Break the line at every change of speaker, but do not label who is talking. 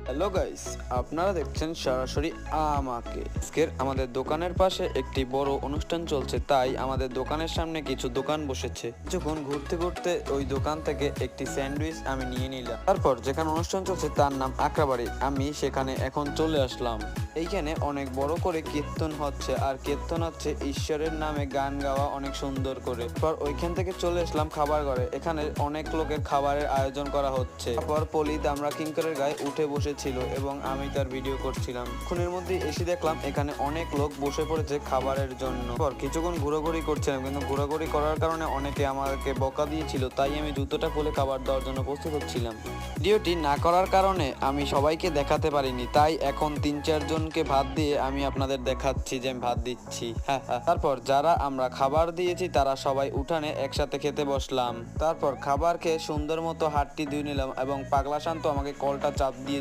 Hello guys, আপনারা দেখছেন সরাসরি আমাকে। আজকের আমাদের দোকানের পাশে একটি বড় অনুষ্ঠান চলছে, তাই আমাদের দোকানের সামনে কিছু দোকান বসেছে। যখন ঘুরতে ঘুরতে ওই দোকান থেকে একটি স্যান্ডউইচ আমি নিয়ে নিলাম। তারপর যেখানে অনুষ্ঠান চলছে তার নাম আকরাবাড়ি, আমি সেখানে এখন চলে আসলাম। এইখানে অনেক বড় করে কীর্তন হচ্ছে, আর কীর্তন হচ্ছে ঈশ্বরের নামে গান গাওয়া অনেক সুন্দর করে। পর ওইখান থেকে চলে আসলাম খাবার ঘরে, এখানে অনেক লোকের খাবারের আয়োজন করা হচ্ছে। তারপর পলি দামরা কিঙ্করের গায়ে উঠে বসেছিল এবং আমি তার ভিডিও করছিলাম। ক্ষণের মধ্যে এসে দেখলাম এখানে অনেক লোক বসে পড়েছে খাবারের জন্য। পর কিছুক্ষণ ঘোরাঘুরি করছিলাম, কিন্তু ঘোরাঘুরি করার কারণে অনেকে আমাকে বকা দিয়েছিল, তাই আমি জুতোটা খুলে খাবার দেওয়ার জন্য প্রস্তুত হচ্ছিলাম। ভিডিওটি না করার কারণে আমি সবাইকে দেখাতে পারিনি, তাই এখন 3-4 জনকে ভাত দিয়ে আমি আপনাদের দেখাচ্ছি যে আমি ভাত দিচ্ছি। তারপর যারা আমরা খাবার দিয়েছি তারা সবাই উঠানে একসাথে খেতে বসলাম। তারপর খাবার খেয়ে সুন্দর মতো হাতটি ধুয়ে নিলাম এবং পাগলা শান্ত আমাকে কলটা চাপ দিয়ে